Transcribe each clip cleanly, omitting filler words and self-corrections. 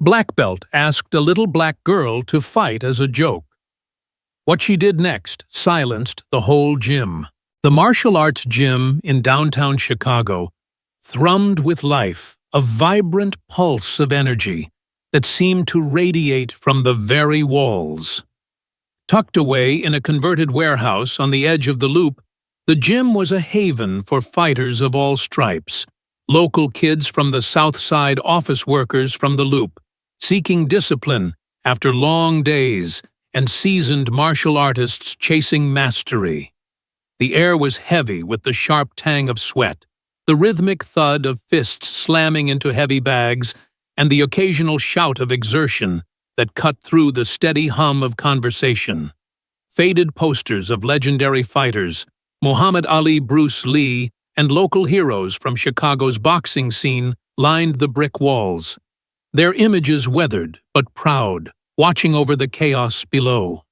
Black Belt asked a little black girl to fight as a joke. What she did next silenced the whole gym. The martial arts gym in downtown Chicago thrummed with life, a vibrant pulse of energy that seemed to radiate from the very walls. Tucked away in a converted warehouse on the edge of the loop, the gym was a haven for fighters of all stripes, local kids from the South Side, office workers from the loop, seeking discipline after long days, and seasoned martial artists chasing mastery. The air was heavy with the sharp tang of sweat, the rhythmic thud of fists slamming into heavy bags, and the occasional shout of exertion that cut through the steady hum of conversation. Faded posters of legendary fighters, Muhammad Ali, Bruce Lee, and local heroes from Chicago's boxing scene lined the brick walls, their images weathered but proud, watching over the chaos below.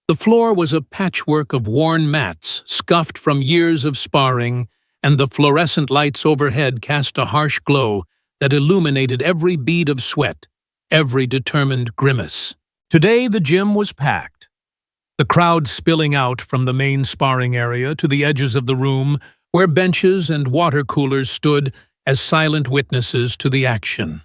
The floor was a patchwork of worn mats, scuffed from years of sparring, and the fluorescent lights overhead cast a harsh glow that illuminated every bead of sweat, every determined grimace. Today the gym was packed, the crowd spilling out from the main sparring area to the edges of the room where benches and water coolers stood as silent witnesses to the action.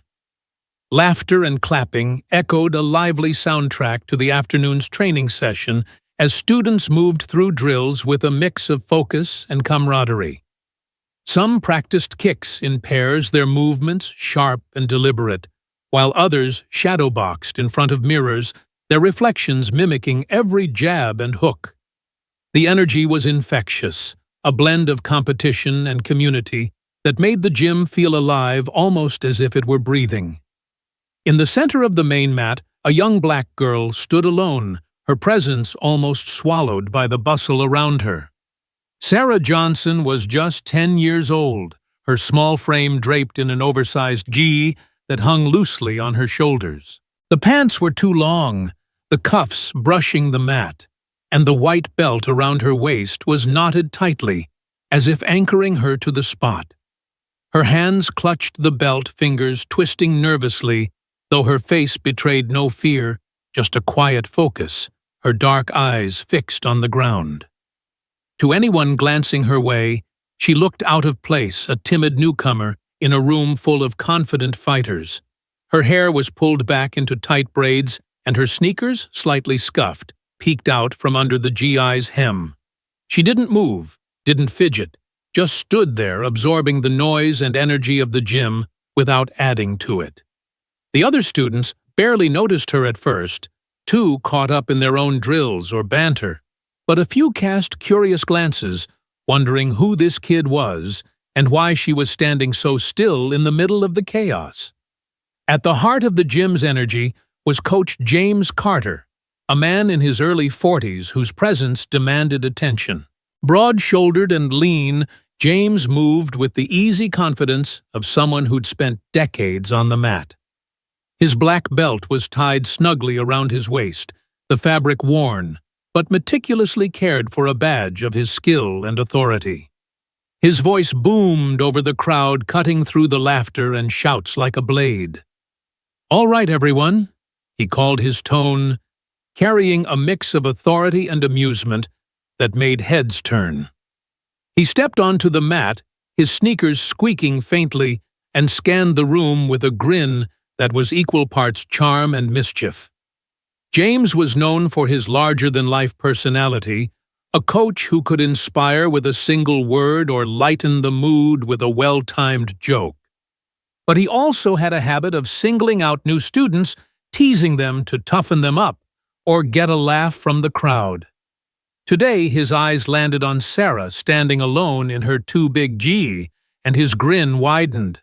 Laughter and clapping echoed a lively soundtrack to the afternoon's training session as students moved through drills with a mix of focus and camaraderie. Some practiced kicks in pairs, their movements sharp and deliberate, while others shadowboxed in front of mirrors, their reflections mimicking every jab and hook. The energy was infectious, a blend of competition and community that made the gym feel alive almost as if it were breathing. In the center of the main mat, a young black girl stood alone, her presence almost swallowed by the bustle around her. Sarah Johnson was just 10 years old, her small frame draped in an oversized gi that hung loosely on her shoulders. The pants were too long, the cuffs brushing the mat, and the white belt around her waist was knotted tightly, as if anchoring her to the spot. Her hands clutched the belt, fingers twisting nervously, though her face betrayed no fear, just a quiet focus, her dark eyes fixed on the ground. To anyone glancing her way, she looked out of place, a timid newcomer in a room full of confident fighters. Her hair was pulled back into tight braids, and her sneakers, slightly scuffed, peeked out from under the GI's hem. She didn't move, didn't fidget, just stood there absorbing the noise and energy of the gym without adding to it. The other students barely noticed her at first, too caught up in their own drills or banter, but a few cast curious glances, wondering who this kid was and why she was standing so still in the middle of the chaos. At the heart of the gym's energy was Coach James Carter, a man in his early 40s whose presence demanded attention. Broad-shouldered and lean, James moved with the easy confidence of someone who'd spent decades on the mat. His black belt was tied snugly around his waist, the fabric worn, but meticulously cared for a badge of his skill and authority. His voice boomed over the crowd, cutting through the laughter and shouts like a blade. "All right, everyone," he called, his tone carrying a mix of authority and amusement that made heads turn. He stepped onto the mat, his sneakers squeaking faintly, and scanned the room with a grin that was equal parts charm and mischief. James was known for his larger-than-life personality, a coach who could inspire with a single word or lighten the mood with a well-timed joke. But he also had a habit of singling out new students, teasing them to toughen them up or get a laugh from the crowd. Today, his eyes landed on Sarah standing alone in her too big gi, and his grin widened.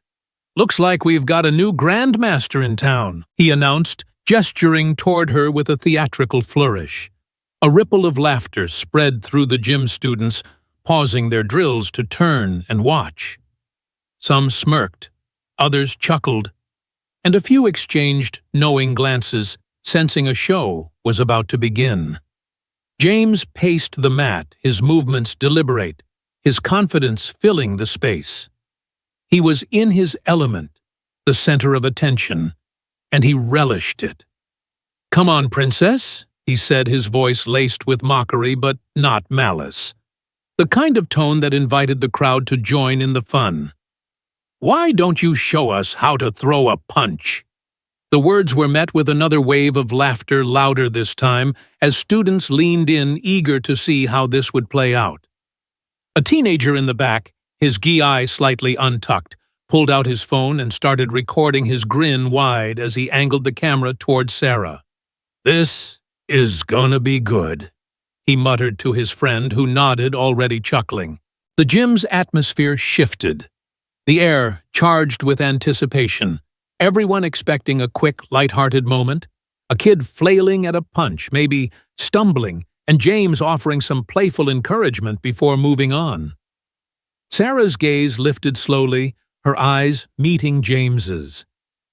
"Looks like we've got a new grandmaster in town," he announced, gesturing toward her with a theatrical flourish. A ripple of laughter spread through the gym students, pausing their drills to turn and watch. Some smirked, others chuckled, and a few exchanged knowing glances, sensing a show was about to begin. James paced the mat, his movements deliberate, his confidence filling the space. He was in his element, the center of attention, and he relished it. "Come on, princess," he said, his voice laced with mockery but not malice, the kind of tone that invited the crowd to join in the fun. "Why don't you show us how to throw a punch?" The words were met with another wave of laughter, louder this time, as students leaned in, eager to see how this would play out. A teenager in the back, his gi slightly untucked, pulled out his phone and started recording, his grin wide as he angled the camera towards Sarah. "This is gonna be good," he muttered to his friend, who nodded, already chuckling. The gym's atmosphere shifted, the air charged with anticipation, everyone expecting a quick, light-hearted moment, a kid flailing at a punch, maybe stumbling, and James offering some playful encouragement before moving on. Sarah's gaze lifted slowly, her eyes meeting James's.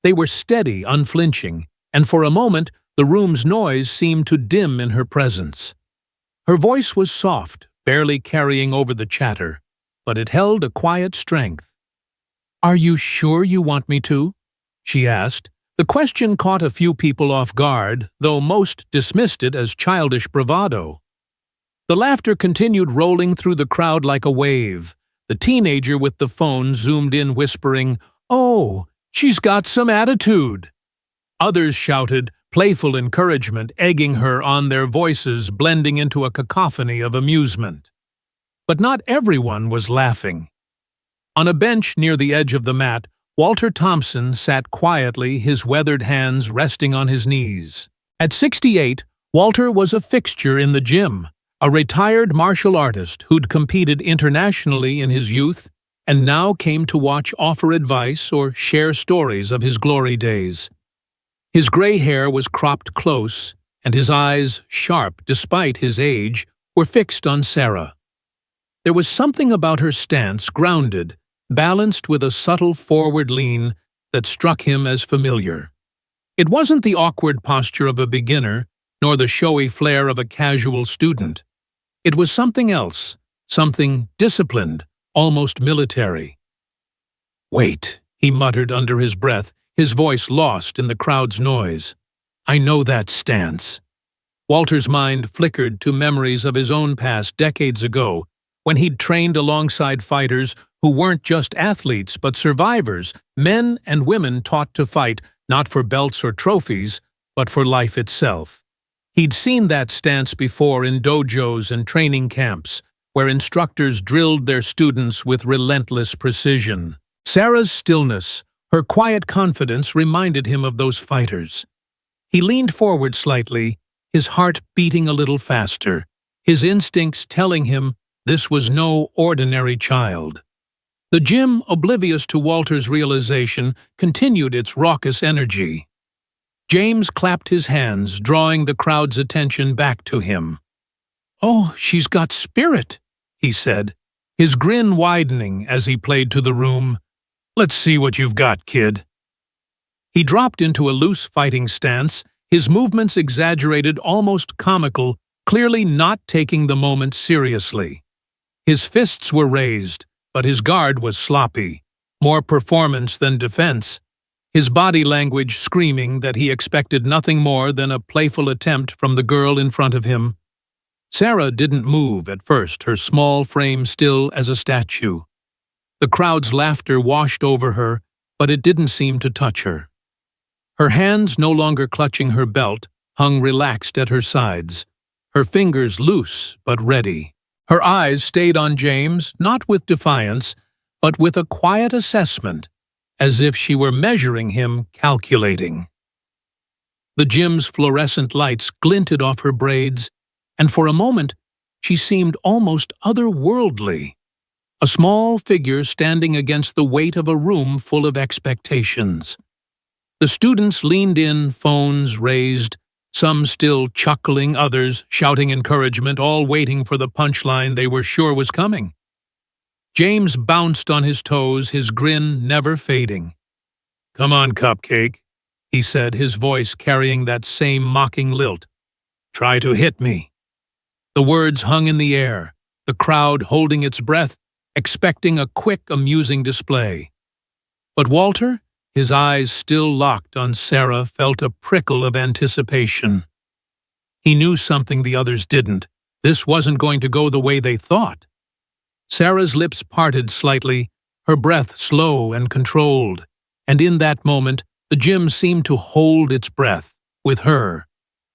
They were steady, unflinching, and for a moment the room's noise seemed to dim in her presence. Her voice was soft, barely carrying over the chatter, but it held a quiet strength. "Are you sure you want me to?" she asked. The question caught a few people off guard, though most dismissed it as childish bravado. The laughter continued rolling through the crowd like a wave. The teenager with the phone zoomed in, whispering, "Oh, she's got some attitude." Others shouted, playful encouragement egging her on, their voices blending into a cacophony of amusement. But not everyone was laughing. On a bench near the edge of the mat, Walter Thompson sat quietly, his weathered hands resting on his knees. At 68, Walter was a fixture in the gym, a retired martial artist who'd competed internationally in his youth and now came to watch, offer advice, or share stories of his glory days. His gray hair was cropped close, and his eyes, sharp despite his age, were fixed on Sarah. There was something about her stance, grounded, balanced with a subtle forward lean, that struck him as familiar. It wasn't the awkward posture of a beginner, nor the showy flair of a casual student. It was something else, something disciplined, almost military. "Wait," he muttered under his breath, his voice lost in the crowd's noise. "I know that stance." Walter's mind flickered to memories of his own past decades ago, when he'd trained alongside fighters who weren't just athletes but survivors, men and women taught to fight not for belts or trophies, but for life itself. He'd seen that stance before in dojos and training camps, where instructors drilled their students with relentless precision. Sarah's stillness, her quiet confidence, reminded him of those fighters. He leaned forward slightly, his heart beating a little faster, his instincts telling him this was no ordinary child. The gym, oblivious to Walter's realization, continued its raucous energy. James clapped his hands, drawing the crowd's attention back to him. "Oh, she's got spirit," he said, his grin widening as he played to the room. "Let's see what you've got, kid." He dropped into a loose fighting stance, his movements exaggerated, almost comical, clearly not taking the moment seriously. His fists were raised, but his guard was sloppy, more performance than defense, his body language screaming that he expected nothing more than a playful attempt from the girl in front of him. Sarah didn't move at first, her small frame still as a statue. The crowd's laughter washed over her, but it didn't seem to touch her. Her hands, no longer clutching her belt, hung relaxed at her sides, her fingers loose but ready. Her eyes stayed on James, not with defiance, but with a quiet assessment, as if she were measuring him, calculating. The gym's fluorescent lights glinted off her braids, and for a moment she seemed almost otherworldly, a small figure standing against the weight of a room full of expectations. The students leaned in, phones raised, some still chuckling, others shouting encouragement, all waiting for the punchline they were sure was coming. James bounced on his toes, his grin never fading. "Come on, Cupcake," he said, his voice carrying that same mocking lilt. "Try to hit me." The words hung in the air, the crowd holding its breath, expecting a quick, amusing display. But Walter, his eyes still locked on Sarah, felt a prickle of anticipation. He knew something the others didn't. This wasn't going to go the way they thought. Sarah's lips parted slightly, her breath slow and controlled, and in that moment, the gym seemed to hold its breath, with her,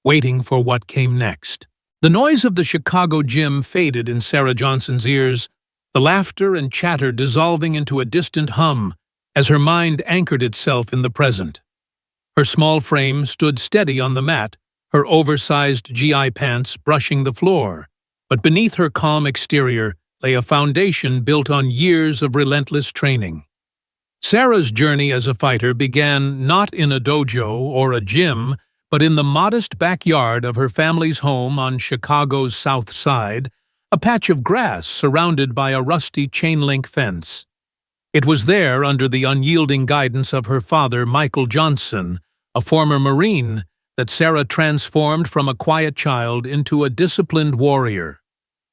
waiting for what came next. The noise of the Chicago gym faded in Sarah Johnson's ears, the laughter and chatter dissolving into a distant hum as her mind anchored itself in the present. Her small frame stood steady on the mat, her oversized GI pants brushing the floor, but beneath her calm exterior lay a foundation built on years of relentless training. Sarah's journey as a fighter began not in a dojo or a gym, but in the modest backyard of her family's home on Chicago's South Side, a patch of grass surrounded by a rusty chain-link fence. It was there, under the unyielding guidance of her father, Michael Johnson, a former Marine, that Sarah transformed from a quiet child into a disciplined warrior.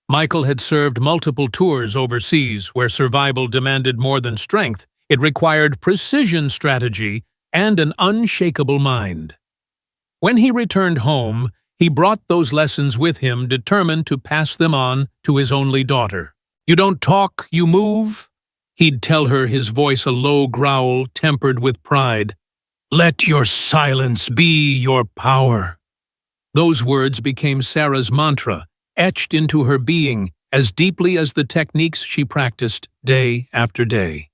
Michael had served multiple tours overseas where survival demanded more than strength. It required precision strategy and an unshakable mind. When he returned home, he brought those lessons with him, determined to pass them on to his only daughter. "You don't talk, you move," he'd tell her, his voice a low growl tempered with pride. "Let your silence be your power." Those words became Sarah's mantra, etched into her being as deeply as the techniques she practiced day after day.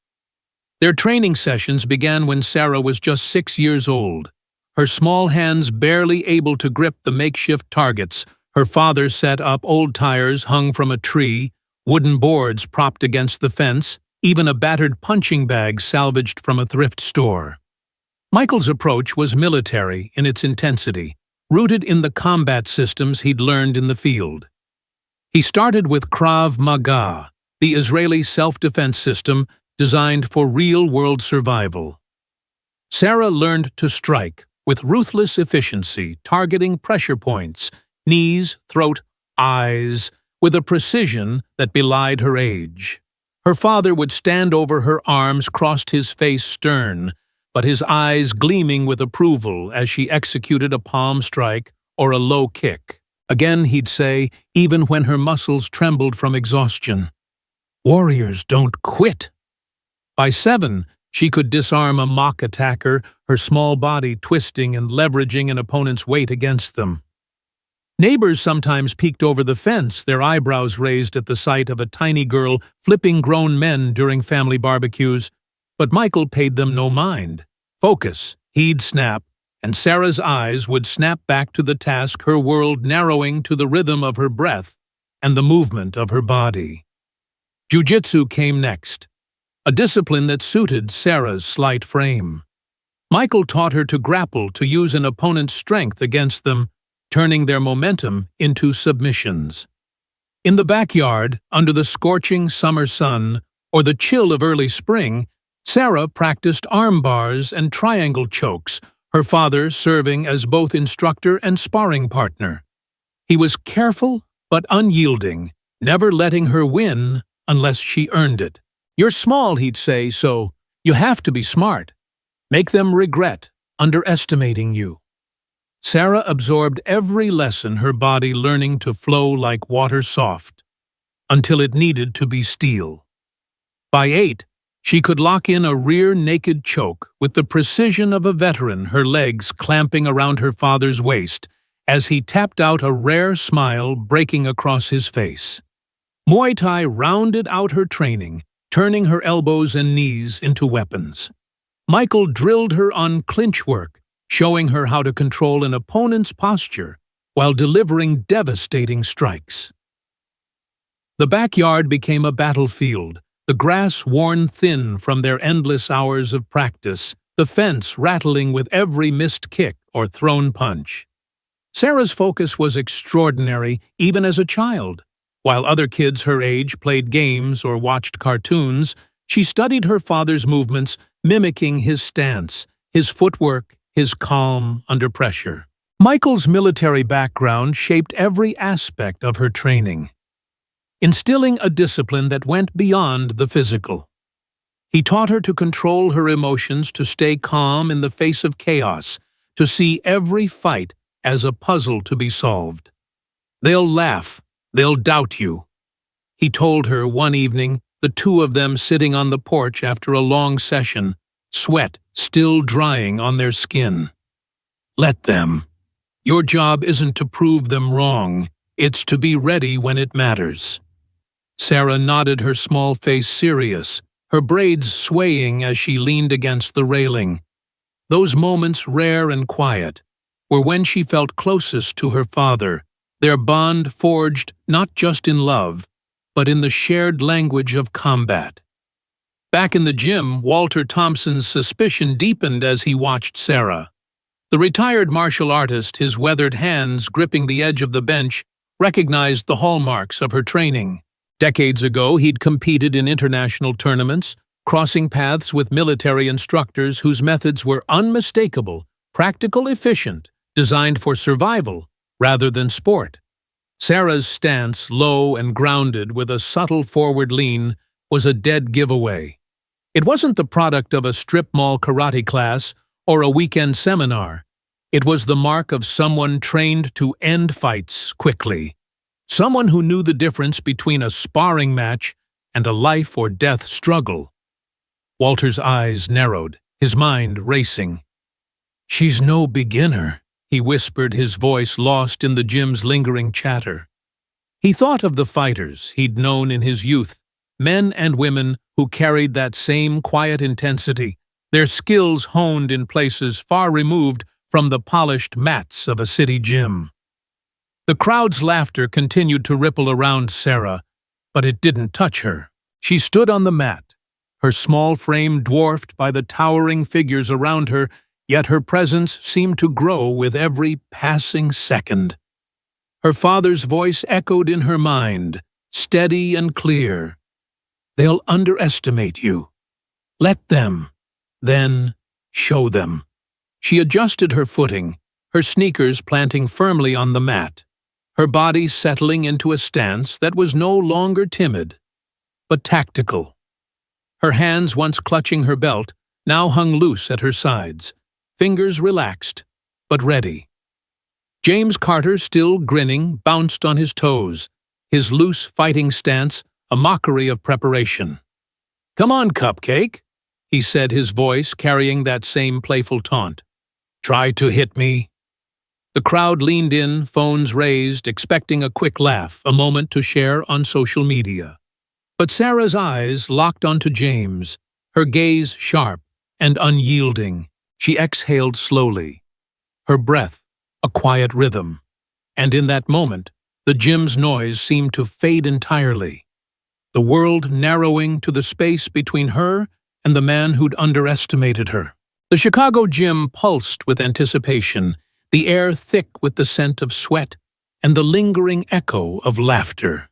Their training sessions began when Sarah was just 6 years old. Her small hands barely able to grip the makeshift targets, her father set up old tires hung from a tree, wooden boards propped against the fence, even a battered punching bag salvaged from a thrift store. Michael's approach was military in its intensity, rooted in the combat systems he'd learned in the field. He started with Krav Maga, the Israeli self-defense system designed for real-world survival. Sarah learned to strike with ruthless efficiency, targeting pressure points, knees, throat, eyes, with a precision that belied her age. Her father would stand over her, arms crossed, his face stern, but his eyes gleaming with approval as she executed a palm strike or a low kick. Again, he'd say, even when her muscles trembled from exhaustion, "Warriors don't quit." By 7, she could disarm a mock attacker, her small body twisting and leveraging an opponent's weight against them. Neighbors sometimes peeked over the fence, their eyebrows raised at the sight of a tiny girl flipping grown men during family barbecues, but Michael paid them no mind. Focus, he'd snap, and Sarah's eyes would snap back to the task, her world narrowing to the rhythm of her breath and the movement of her body. Jiu-jitsu came next, a discipline that suited Sarah's slight frame. Michael taught her to grapple, to use an opponent's strength against them, turning their momentum into submissions. In the backyard, under the scorching summer sun or the chill of early spring, Sarah practiced arm bars and triangle chokes, her father serving as both instructor and sparring partner. He was careful but unyielding, never letting her win unless she earned it. "You're small," he'd say, "so you have to be smart. Make them regret underestimating you." Sarah absorbed every lesson, her body learning to flow like water soft, until it needed to be steel. By 8, she could lock in a rear naked choke with the precision of a veteran, her legs clamping around her father's waist as he tapped out, a rare smile breaking across his face. Muay Thai rounded out her training, turning her elbows and knees into weapons. Michael drilled her on clinch work, showing her how to control an opponent's posture while delivering devastating strikes. The backyard became a battlefield, the grass worn thin from their endless hours of practice, the fence rattling with every missed kick or thrown punch. Sarah's focus was extraordinary even as a child. While other kids her age played games or watched cartoons, she studied her father's movements, mimicking his stance, his footwork, his calm under pressure. Michael's military background shaped every aspect of her training, instilling a discipline that went beyond the physical. He taught her to control her emotions, to stay calm in the face of chaos, to see every fight as a puzzle to be solved. "They'll laugh, they'll doubt you," he told her one evening, the two of them sitting on the porch after a long session, sweat still drying on their skin. "Let them. Your job isn't to prove them wrong, it's to be ready when it matters." Sarah nodded, her small face serious, her braids swaying as she leaned against the railing. Those moments, rare and quiet, were when she felt closest to her father, their bond forged not just in love, but in the shared language of combat. Back in the gym, Walter Thompson's suspicion deepened as he watched Sarah. The retired martial artist, his weathered hands gripping the edge of the bench, recognized the hallmarks of her training. Decades ago, he'd competed in international tournaments, crossing paths with military instructors whose methods were unmistakable, practical, efficient, designed for survival rather than sport. Sarah's stance, low and grounded with a subtle forward lean, was a dead giveaway. It wasn't the product of a strip mall karate class or a weekend seminar. It was the mark of someone trained to end fights quickly. Someone who knew the difference between a sparring match and a life-or-death struggle. Walter's eyes narrowed, his mind racing. "She's no beginner," he whispered, his voice lost in the gym's lingering chatter. He thought of the fighters he'd known in his youth, men and women who carried that same quiet intensity, their skills honed in places far removed from the polished mats of a city gym. The crowd's laughter continued to ripple around Sarah, but it didn't touch her. She stood on the mat, her small frame dwarfed by the towering figures around her, yet her presence seemed to grow with every passing second. Her father's voice echoed in her mind, steady and clear. "They'll underestimate you. Let them. Then show them." She adjusted her footing, her sneakers planting firmly on the mat, her body settling into a stance that was no longer timid, but tactical. Her hands, once clutching her belt, now hung loose at her sides, fingers relaxed, but ready. James Carter, still grinning, bounced on his toes, his loose fighting stance a mockery of preparation. "Come on, Cupcake," he said, his voice carrying that same playful taunt. "Try to hit me." The crowd leaned in, phones raised, expecting a quick laugh, a moment to share on social media. But Sarah's eyes locked onto James, her gaze sharp and unyielding. She exhaled slowly, her breath a quiet rhythm, and in that moment, the gym's noise seemed to fade entirely, the world narrowing to the space between her and the man who'd underestimated her. The Chicago gym pulsed with anticipation, the air thick with the scent of sweat and the lingering echo of laughter.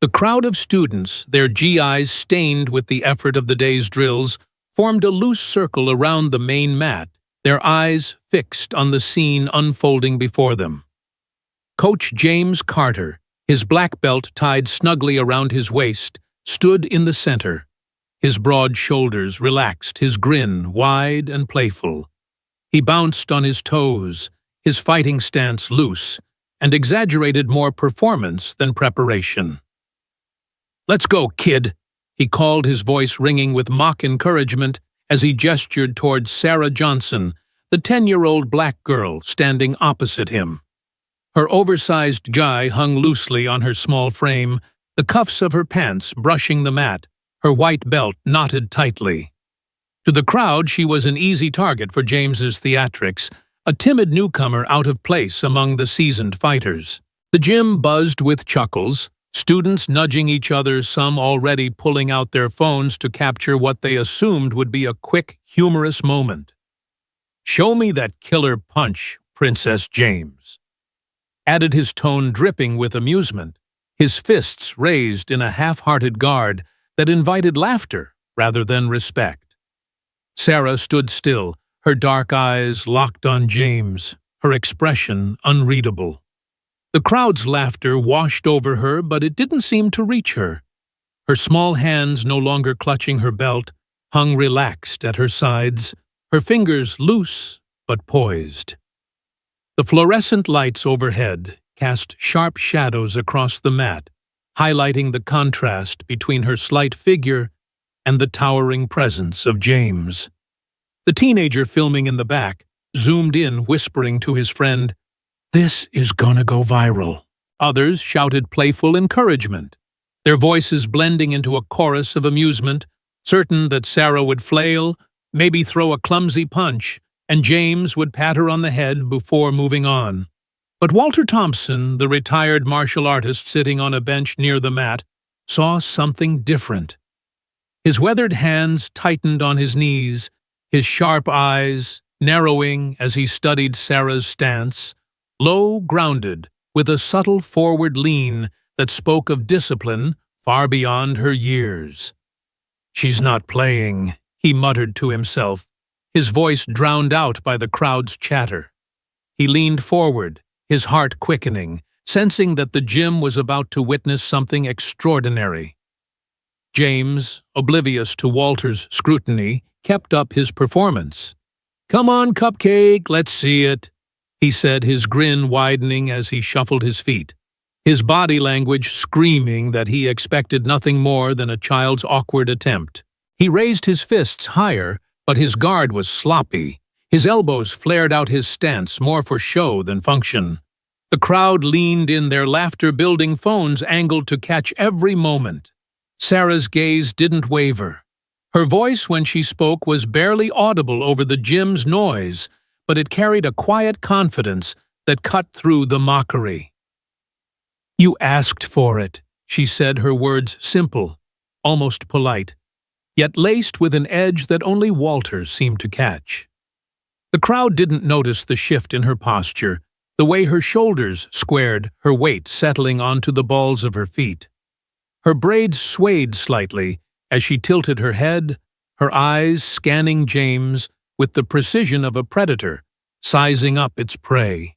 The crowd of students, their GIs stained with the effort of the day's drills, formed a loose circle around the main mat, their eyes fixed on the scene unfolding before them. Coach James Carter, his black belt tied snugly around his waist, stood in the center, his broad shoulders relaxed, his grin wide and playful. He bounced on his toes, his fighting stance loose, and exaggerated more performance than preparation. "Let's go, kid," he called, his voice ringing with mock encouragement as he gestured towards Sarah Johnson, the 10-year-old black girl standing opposite him. Her oversized gi hung loosely on her small frame, the cuffs of her pants brushing the mat, her white belt knotted tightly. To the crowd, she was an easy target for James's theatrics, a timid newcomer out of place among the seasoned fighters. The gym buzzed with chuckles, students nudging each other, some already pulling out their phones to capture what they assumed would be a quick, humorous moment. "Show me that killer punch, Princess James," added, his tone dripping with amusement, his fists raised in a half-hearted guard that invited laughter rather than respect. Sarah stood still, her dark eyes locked on James, her expression unreadable. The crowd's laughter washed over her, but it didn't seem to reach her. Her small hands no longer clutching her belt, hung relaxed at her sides, her fingers loose but poised. The fluorescent lights overhead cast sharp shadows across the mat, highlighting the contrast between her slight figure and the towering presence of James. The teenager filming in the back zoomed in, whispering to his friend, "This is gonna go viral." Others shouted playful encouragement, their voices blending into a chorus of amusement, certain that Sarah would flail, maybe throw a clumsy punch, and James would pat her on the head before moving on. But Walter Thompson, the retired martial artist sitting on a bench near the mat, saw something different. His weathered hands tightened on his knees, his sharp eyes narrowing as he studied Sarah's stance, low, grounded, with a subtle forward lean that spoke of discipline far beyond her years. "She's not playing," he muttered to himself, his voice drowned out by the crowd's chatter. He leaned forward, his heart quickening, sensing that the gym was about to witness something extraordinary. James, oblivious to Walter's scrutiny, kept up his performance. "Come on, Cupcake, let's see it," he said, his grin widening as he shuffled his feet, his body language screaming that he expected nothing more than a child's awkward attempt. He raised his fists higher, but his guard was sloppy. His elbows flared out his stance more for show than function. The crowd leaned in, their laughter-building phones angled to catch every moment. Sarah's gaze didn't waver. Her voice when she spoke was barely audible over the gym's noise, but it carried a quiet confidence that cut through the mockery. "You asked for it," she said, her words simple, almost polite, yet laced with an edge that only Walter seemed to catch. The crowd didn't notice the shift in her posture, the way her shoulders squared, her weight settling onto the balls of her feet. Her braids swayed slightly as she tilted her head, her eyes scanning James with the precision of a predator, sizing up its prey.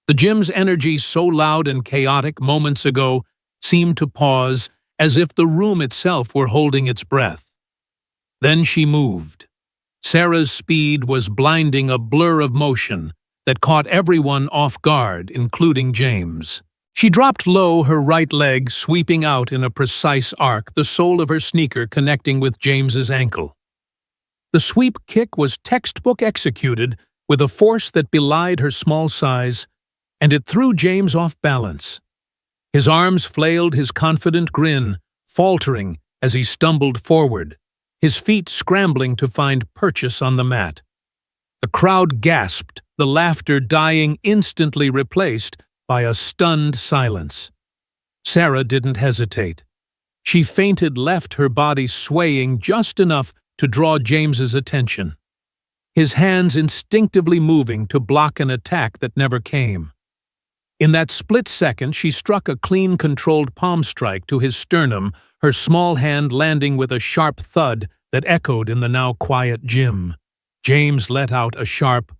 The gym's energy, so loud and chaotic moments ago, seemed to pause, as if the room itself were holding its breath. Then she moved. Sarah's speed was blinding, a blur of motion that caught everyone off guard, including James. She dropped low, her right leg sweeping out in a precise arc, the sole of her sneaker connecting with James's ankle. The sweep kick was textbook executed with a force that belied her small size, and it threw James off balance. His arms flailed, his confident grin faltering as he stumbled forward, his feet scrambling to find purchase on the mat. The crowd gasped, the laughter dying, instantly replaced by a stunned silence. Sarah didn't hesitate. She fainted left, her body swaying just enough to draw James's attention, his hands instinctively moving to block an attack that never came. In that split second, she struck a clean, controlled palm strike to his sternum, her small hand landing with a sharp thud that echoed in the now quiet gym. James let out a sharp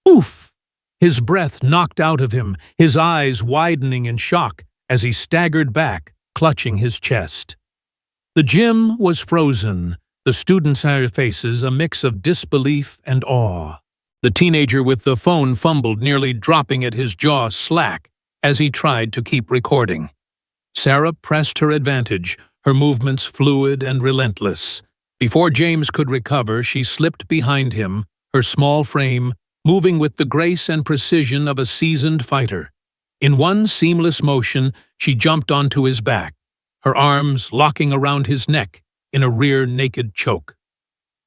"oof," his breath knocked out of him, his eyes widening in shock as he staggered back, clutching his chest. The gym was frozen, the students' faces a mix of disbelief and awe. The teenager with the phone fumbled, nearly dropping it, his jaw slack as he tried to keep recording. Sarah pressed her advantage, her movements fluid and relentless. Before James could recover, she slipped behind him, her small frame moving with the grace and precision of a seasoned fighter. In one seamless motion, she jumped onto his back, her arms locking around his neck in a rear naked choke.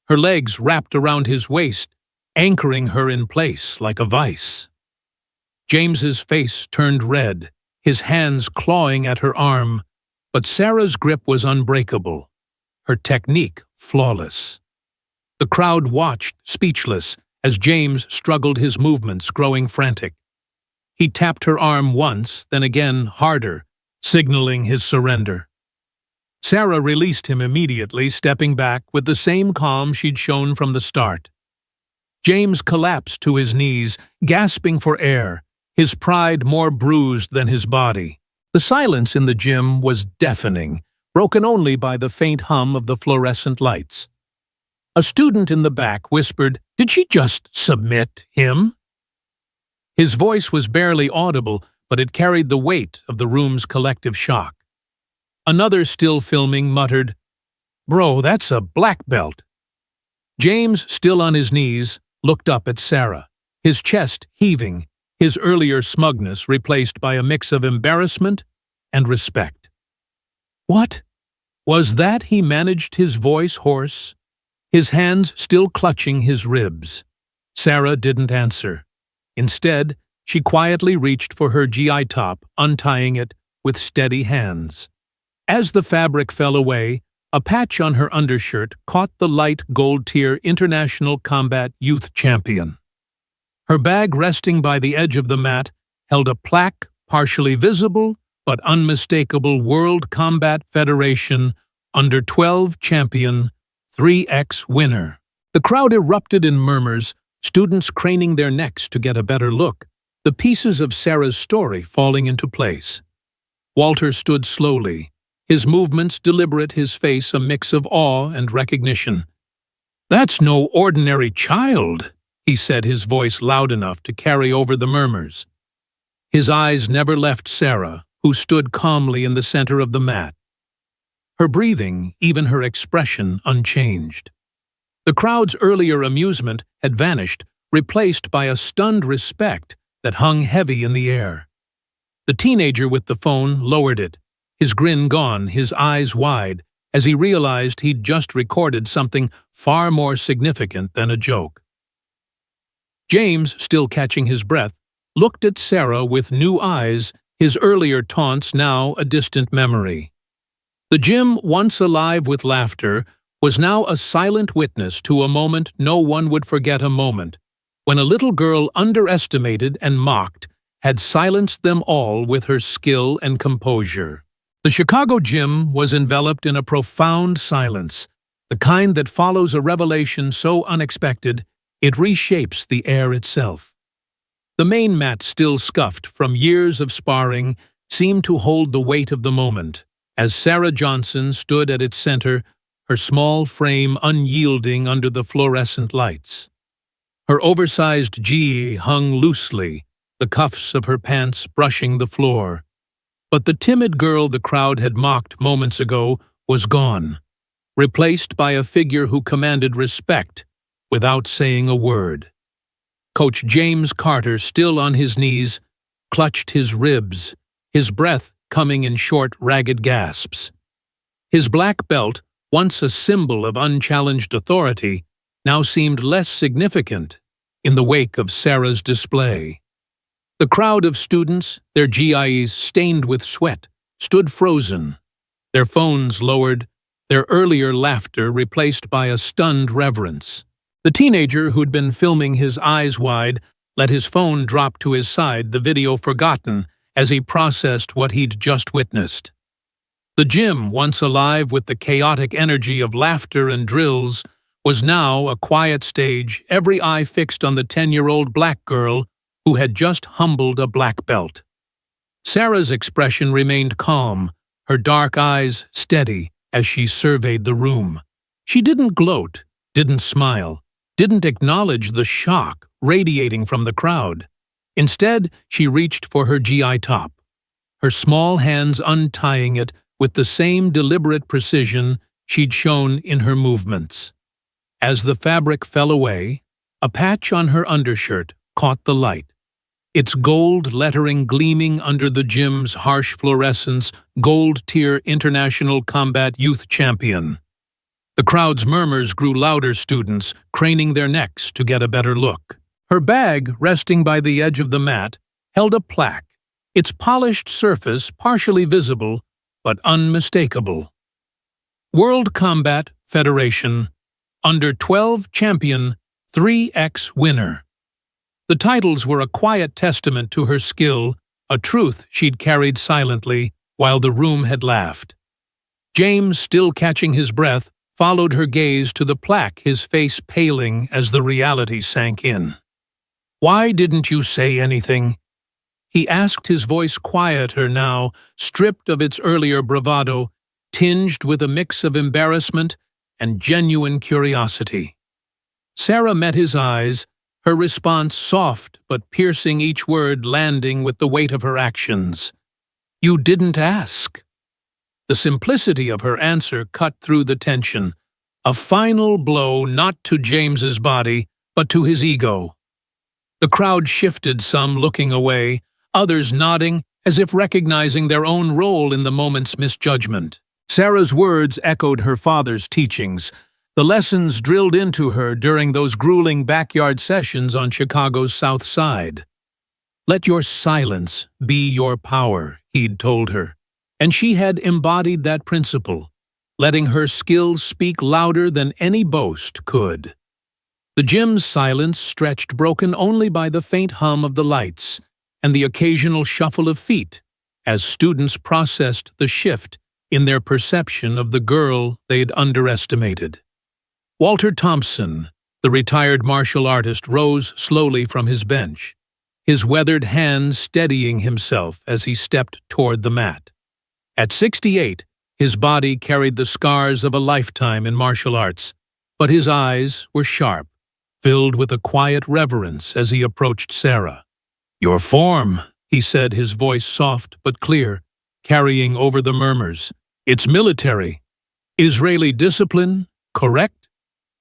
Her legs wrapped around his waist, anchoring her in place like a vice. James's face turned red, his hands clawing at her arm, but Sarah's grip was unbreakable, her technique flawless. The crowd watched, speechless, as James struggled, his movements growing frantic. He tapped her arm once, then again harder, signaling his surrender. Sarah released him immediately, stepping back with the same calm she'd shown from the start. James collapsed to his knees, gasping for air, his pride more bruised than his body. The silence in the gym was deafening, broken only by the faint hum of the fluorescent lights. A student in the back whispered, "Did she just submit him?" His voice was barely audible, but it carried the weight of the room's collective shock. Another still filming muttered, "Bro, that's a black belt." James, still on his knees, looked up at Sarah, his chest heaving, his earlier smugness replaced by a mix of embarrassment and respect. "What? Was that?" He managed his voice hoarse, his hands still clutching his ribs. Sarah didn't answer. Instead, she quietly reached for her GI top, untying it with steady hands. As the fabric fell away, a patch on her undershirt caught the light gold-tier International Combat Youth Champion. Her bag resting by the edge of the mat held a plaque, partially visible but unmistakable World Combat Federation Under-12 Champion, 3x winner. The crowd erupted in murmurs, students craning their necks to get a better look, the pieces of Sarah's story falling into place. Walter stood slowly, his movements deliberate, his face a mix of awe and recognition. "That's no ordinary child," he said, his voice loud enough to carry over the murmurs. His eyes never left Sarah, who stood calmly in the center of the mat. Her breathing, even her expression, unchanged. The crowd's earlier amusement had vanished, replaced by a stunned respect that hung heavy in the air. The teenager with the phone lowered it, his grin gone, his eyes wide, as he realized he'd just recorded something far more significant than a joke. James, still catching his breath, looked at Sarah with new eyes, his earlier taunts now a distant memory. The gym, once alive with laughter, was now a silent witness to a moment no one would forget, a moment when a little girl underestimated and mocked had silenced them all with her skill and composure. The Chicago gym was enveloped in a profound silence, the kind that follows a revelation so unexpected it reshapes the air itself. The main mat, still scuffed from years of sparring, seemed to hold the weight of the moment, as Sarah Johnson stood at its center, her small frame unyielding under the fluorescent lights. Her oversized gi hung loosely, the cuffs of her pants brushing the floor. But the timid girl the crowd had mocked moments ago was gone, replaced by a figure who commanded respect without saying a word. Coach James Carter, still on his knees, clutched his ribs, his breath coming in short, ragged gasps. His black belt, once a symbol of unchallenged authority, now seemed less significant in the wake of Sarah's display. The crowd of students, their GIs stained with sweat, stood frozen, their phones lowered, their earlier laughter replaced by a stunned reverence. The teenager who'd been filming, his eyes wide, let his phone drop to his side, the video forgotten as he processed what he'd just witnessed. The gym, once alive with the chaotic energy of laughter and drills, was now a quiet stage, every eye fixed on the 10-year-old black girl who had just humbled a black belt. Sarah's expression remained calm, her dark eyes steady as she surveyed the room. She didn't gloat, didn't smile, didn't acknowledge the shock radiating from the crowd. Instead, she reached for her GI top, her small hands untying it with the same deliberate precision she'd shown in her movements. As the fabric fell away, a patch on her undershirt caught the light, its gold lettering gleaming under the gym's harsh fluorescence, gold-tier International Combat Youth Champion. The crowd's murmurs grew louder, students craning their necks to get a better look. Her bag, resting by the edge of the mat, held a plaque, its polished surface partially visible but unmistakable. World Combat Federation Under-12 Champion, 3x winner. The titles were a quiet testament to her skill, a truth she'd carried silently while the room had laughed. James, still catching his breath, followed her gaze to the plaque, his face paling as the reality sank in. "Why didn't you say anything?" he asked, his voice quieter now, stripped of its earlier bravado, tinged with a mix of embarrassment and genuine curiosity. Sarah met his eyes, her response soft but piercing, each word landing with the weight of her actions. "You didn't ask." The simplicity of her answer cut through the tension, a final blow not to James's body, but to his ego. The crowd shifted, some looking away, others nodding as if recognizing their own role in the moment's misjudgment. Sarah's words echoed her father's teachings, the lessons drilled into her during those grueling backyard sessions on Chicago's South Side. "Let your silence be your power," he'd told her, and she had embodied that principle, letting her skills speak louder than any boast could. The gym's silence stretched, broken only by the faint hum of the lights and the occasional shuffle of feet, as students processed the shift in their perception of the girl they'd underestimated. Walter Thompson, the retired martial artist, rose slowly from his bench, his weathered hands steadying himself as he stepped toward the mat. At 68, his body carried the scars of a lifetime in martial arts, but his eyes were sharp, filled with a quiet reverence as he approached Sarah. "Your form," he said, his voice soft but clear, carrying over the murmurs. "It's military. Israeli discipline, correct?"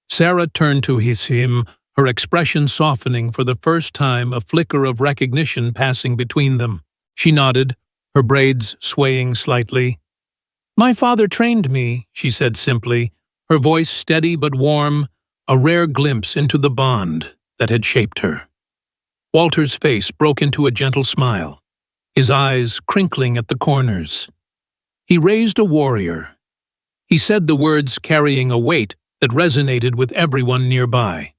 Sarah turned to him, her expression softening, for the first time a flicker of recognition passing between them. She nodded, her braids swaying slightly. "My father trained me," she said simply, her voice steady but warm, a rare glimpse into the bond that had shaped her. Walter's face broke into a gentle smile, his eyes crinkling at the corners. He raised a warrior. He said the words carrying a weight that resonated with everyone nearby.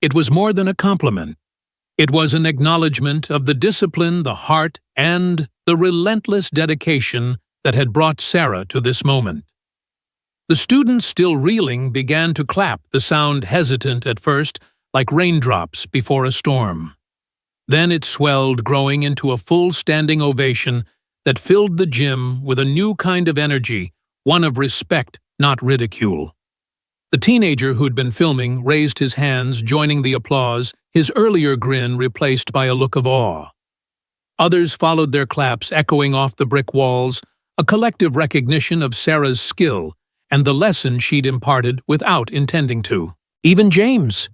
It was more than a compliment. It was an acknowledgement of the discipline, the heart, and the relentless dedication that had brought Sarah to this moment. The students, still reeling, began to clap, the sound hesitant at first, like raindrops before a storm. Then it swelled, growing into a full standing ovation that filled the gym with a new kind of energy, one of respect, not ridicule. The teenager who'd been filming raised his hands, joining the applause, his earlier grin replaced by a look of awe. Others followed their claps, echoing off the brick walls, a collective recognition of Sarah's skill and the lesson she'd imparted without intending to. Even James,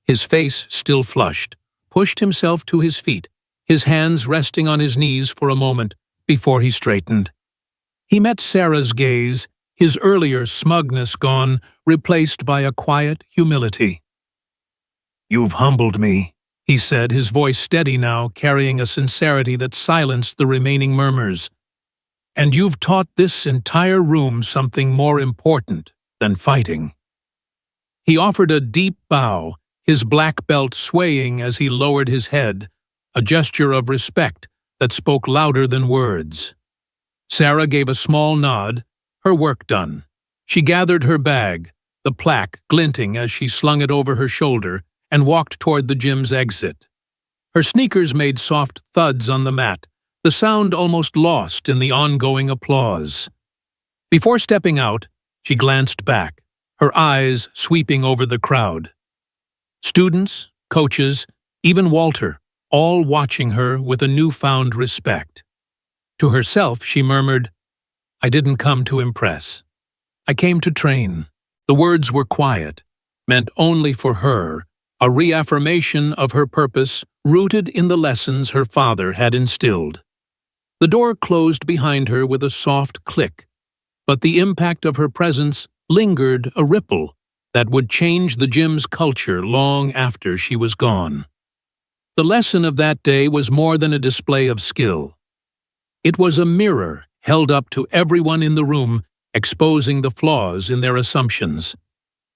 his face still flushed, pushed himself to his feet, his hands resting on his knees for a moment before he straightened. He met Sarah's gaze, his earlier smugness gone, replaced by a quiet humility. "You've humbled me," he said, his voice steady now, carrying a sincerity that silenced the remaining murmurs. "And you've taught this entire room something more important than fighting." He offered a deep bow, his black belt swaying as he lowered his head, a gesture of respect that spoke louder than words. Sarah gave a small nod, her work done. She gathered her bag, the plaque glinting as she slung it over her shoulder, and walked toward the gym's exit. Her sneakers made soft thuds on the mat, the sound almost lost in the ongoing applause. Before stepping out, she glanced back, her eyes sweeping over the crowd. Students, coaches, even Walter, all watching her with a newfound respect. To herself, she murmured, "I didn't come to impress. I came to train." The words were quiet, meant only for her, a reaffirmation of her purpose rooted in the lessons her father had instilled. The door closed behind her with a soft click, but the impact of her presence lingered, a ripple that would change the gym's culture long after she was gone. The lesson of that day was more than a display of skill. It was a mirror held up to everyone in the room, exposing the flaws in their assumptions.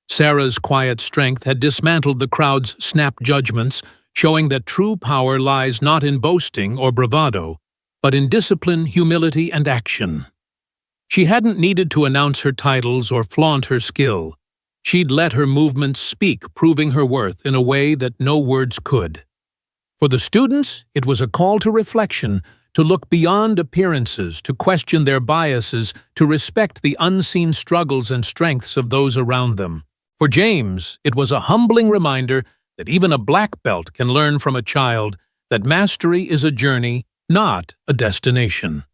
Sarah's quiet strength had dismantled the crowd's snap judgments, showing that true power lies not in boasting or bravado, but in discipline, humility, and action. She hadn't needed to announce her titles or flaunt her skill. She'd let her movements speak, proving her worth in a way that no words could. For the students, it was a call to reflection, to look beyond appearances, to question their biases, to respect the unseen struggles and strengths of those around them. For James, it was a humbling reminder that even a black belt can learn from a child, that mastery is a journey, not a destination.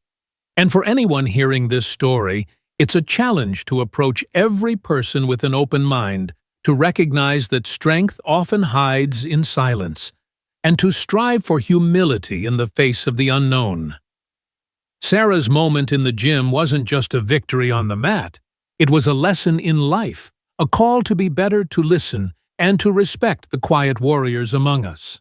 And for anyone hearing this story, it's a challenge to approach every person with an open mind, to recognize that strength often hides in silence, and to strive for humility in the face of the unknown. Sarah's moment in the gym wasn't just a victory on the mat. It was a lesson in life, a call to be better, to listen, and to respect the quiet warriors among us.